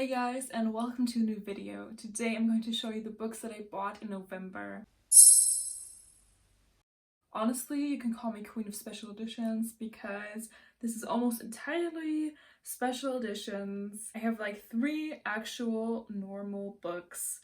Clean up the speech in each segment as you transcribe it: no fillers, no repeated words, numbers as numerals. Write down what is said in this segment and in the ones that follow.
Hey guys, and welcome to a new video. Today I'm going to show you the books that I bought in November. Honestly, you can call me Queen of Special Editions because this is almost entirely special editions. I have like 3 actual normal books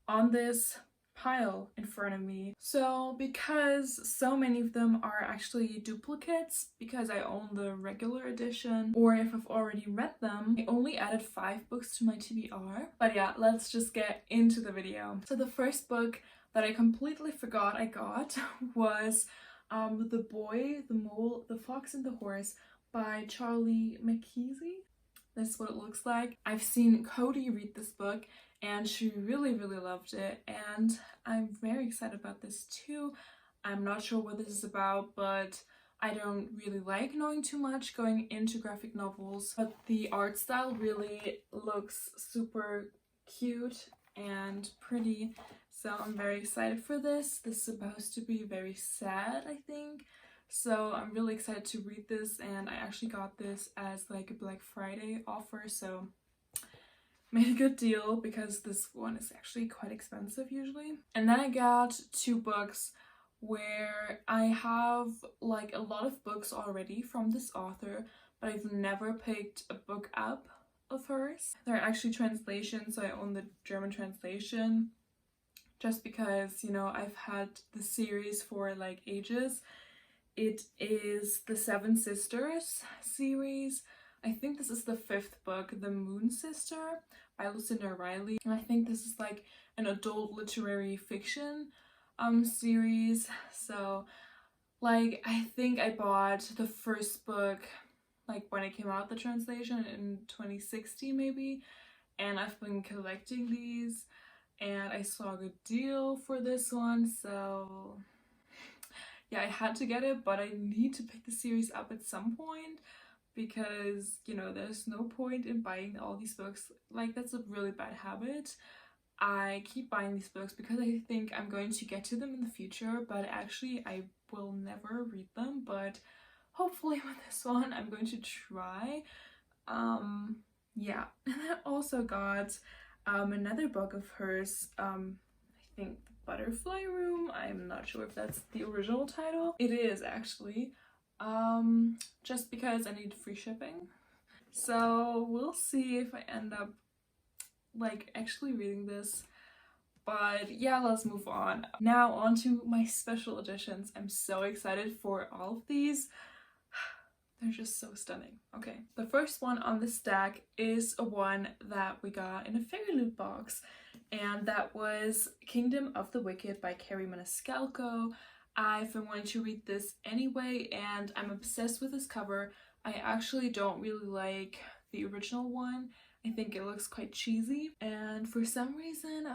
on this pile in front of me. So because so many of them are actually duplicates because I own the regular edition, or if I've already read them, I only added 5 books to my TBR. But yeah, let's just get into the video. So the first book that I completely forgot I got was The Boy, the Mole, the Fox and the Horse by Charlie McKeesey. This is what it looks like. I've seen Cody read this book and she really loved it, and I'm very excited about this too. I'm not sure what this is about, but I don't really like knowing too much going into graphic novels, but the art style really looks super cute and pretty, so I'm very excited for this. This is supposed to be very sad, I think. So I'm really excited to read this, and I actually got this as like a Black Friday offer, so made a good deal because this one is actually quite expensive usually. And then I got 2 books where I have like a lot of books already from this author, but I've never picked a book up of hers. They're actually translations, so I own the German translation just because, you know, I've had the series for like ages. It is the Seven Sisters series. I think this is the 5th book, The Moon Sister by Lucinda Riley. And I think this is like an adult literary fiction series. So like I think I bought the first book like when it came out, the translation, in 2016 maybe. And I've been collecting these and I saw a good deal for this one, so yeah, I had to get it, but I need to pick the series up at some point because, you know, there's no point in buying all these books. Like, that's a really bad habit. I keep buying these books because I think I'm going to get to them in the future, but actually I will never read them. But hopefully with this one I'm going to try. Yeah. And I also got another book of hers, I think Butterfly Room. I'm not sure if that's the original title. It is actually, just because I need free shipping. So we'll see if I end up like actually reading this. But yeah, let's move on. Now on to my special editions. I'm so excited for all of these. They're just so stunning. Okay, the first one on the stack is a one that we got in a fairy loot box, and that was Kingdom of the Wicked by Carrie Maniscalco. I've been wanting to read this anyway, and I'm obsessed with this cover. I actually don't really like the original one. I think it looks quite cheesy, and for some reason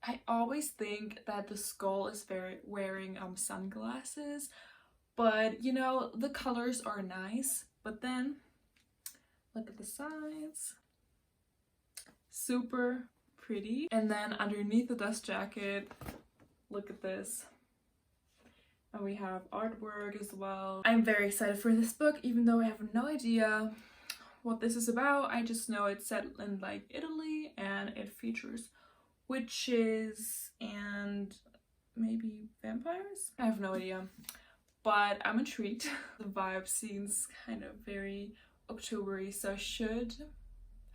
I always think that the skull is wearing sunglasses. But, you know, the colors are nice, but then look at the sides. Super pretty. And then underneath the dust jacket, look at this. And we have artwork as well. I'm very excited for this book, even though I have no idea what this is about. I just know it's set in like Italy and it features witches and maybe vampires? I have no idea. But I'm intrigued. The vibe seems kind of very October-y, so I should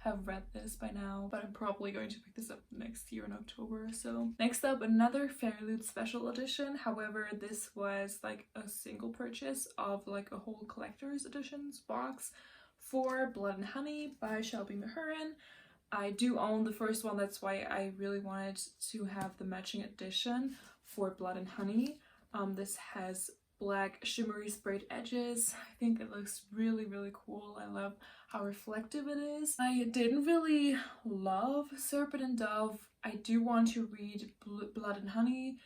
have read this by now, but I'm probably going to pick this up next year in October or so. Next up, another Fairy Loot special edition. However, this was like a single purchase of like a whole collector's editions box for Blood and Honey by Shelby Mahurin. I do own the first one, that's why I really wanted to have the matching edition for Blood and Honey. This has black shimmery sprayed edges. I think it looks really cool. I love how reflective it is. I didn't really love Serpent and Dove. I do want to read Blood and Honey,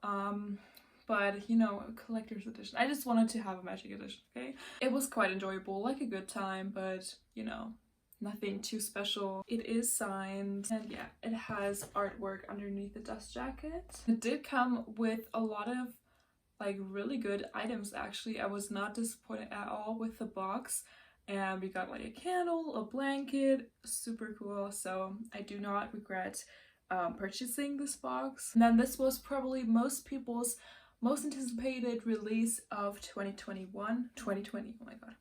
but you know, a collector's edition. I just wanted to have a matching edition, okay? It was quite enjoyable, like a good time, but you know, nothing too special. It is signed, and yeah, it has artwork underneath the dust jacket. It did come with a lot of like really good items actually. I was not disappointed at all with the box. and we got like a candle, a blanket, super cool. So I do not regret purchasing this box. And then this was probably most people's most anticipated release of 2021. 2020, oh my god.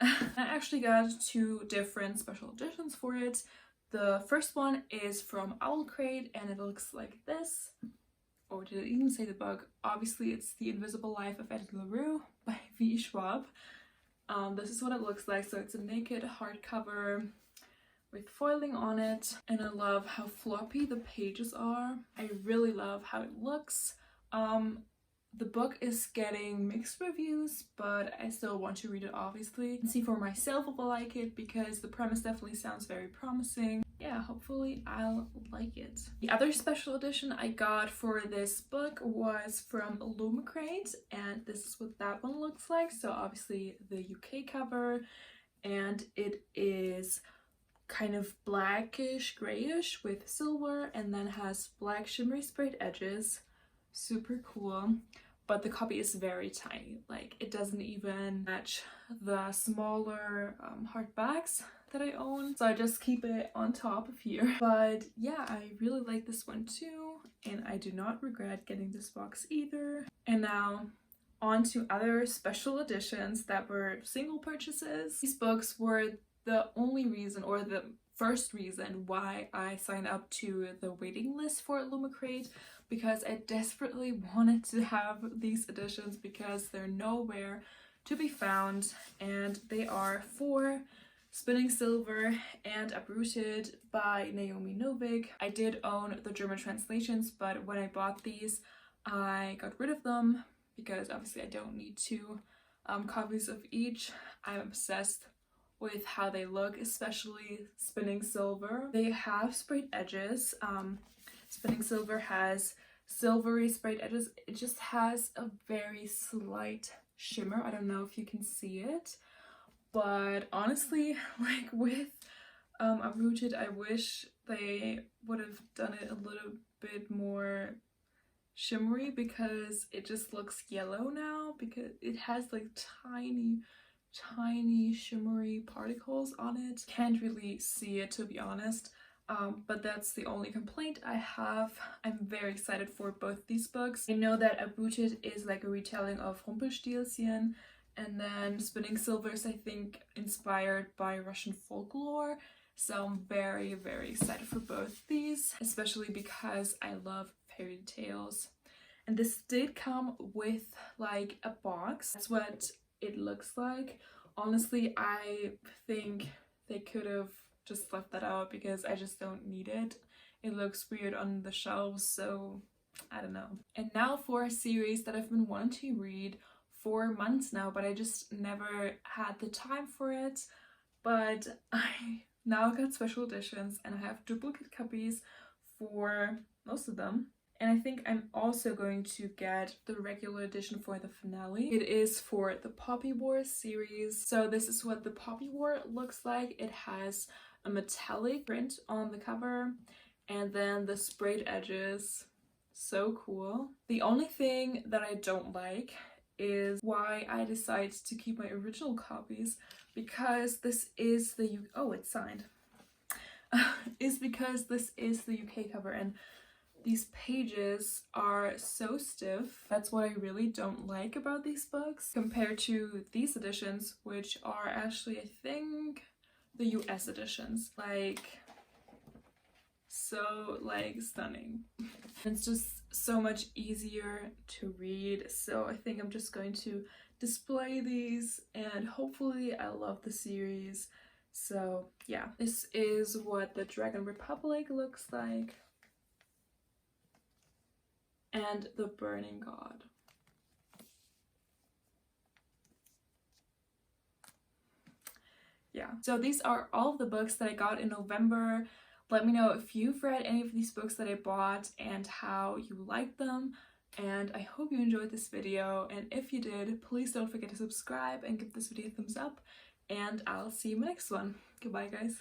I actually got 2 different special editions for it. The first one is from Owlcrate and it looks like this. Or did it even say the book? Obviously it's The Invisible Life of Edith LaRue by V. Schwab. This is what it looks like. So it's a naked hardcover with foiling on it, and I love how floppy the pages are. I really love how it looks. The book is getting mixed reviews, but I still want to read it obviously and see for myself if I like it, because the premise definitely sounds very promising. Yeah, hopefully I'll like it. The other special edition I got for this book was from Illumicrate, and this is what that one looks like. So obviously the UK cover, and it is kind of blackish grayish with silver, and then has black shimmery sprayed edges. Super cool. But the copy is very tiny, like it doesn't even match the smaller hardbacks that I own, so I just keep it on top of here. But yeah, I really like this one too, and I do not regret getting this box either. And now on to other special editions that were single purchases. These books were the only reason, or the first reason, why I signed up to the waiting list for Illumicrate, because I desperately wanted to have these editions because they're nowhere to be found, and they are for Spinning Silver and Uprooted by Naomi Novik. I did own the German translations, but when I bought these I got rid of them because obviously I don't need 2 copies of each. I'm obsessed with how they look, especially Spinning Silver. They have sprayed edges. Spinning Silver has silvery sprayed edges. It just has a very slight shimmer. I don't know if you can see it, but honestly, like with Uprooted, I wish they would have done it a little bit more shimmery, because it just looks yellow now, because it has like tiny shimmery particles on it. Can't really see it, to be honest. But that's the only complaint I have. I'm very excited for both these books. I know that Uprooted is like a retelling of Rumpelstilzchen, and then Spinning Silver is, I think, inspired by Russian folklore. So I'm very excited for both these, especially because I love fairy tales. And this did come with like a box. That's what it looks like. Honestly, I think they could have just left that out because I just don't need it. It looks weird on the shelves, so I don't know. And now for a series that I've been wanting to read for months now, but I just never had the time for it. But I now got special editions and I have duplicate copies for most of them. And I think I'm also going to get the regular edition for the finale. It is for the Poppy War series. So this is what the Poppy War looks like. It has a metallic print on the cover, and then the sprayed edges. So cool. The only thing that I don't like is why I decided to keep my original copies, because this is the oh, it's signed. Is because this is the UK cover, and these pages are so stiff. That's what I really don't like about these books compared to these editions, which are actually, I think, the US editions. Like, so like stunning. It's just so much easier to read, so I think I'm just going to display these, and hopefully I love the series. So yeah, this is what the Dragon Republic looks like. And the Burning God. Yeah, so these are all of the books that I got in November. Let me know if you've read any of these books that I bought and how you liked them. And I hope you enjoyed this video, and if you did, please don't forget to subscribe and give this video a thumbs up, and I'll see you in the next one. Goodbye, guys.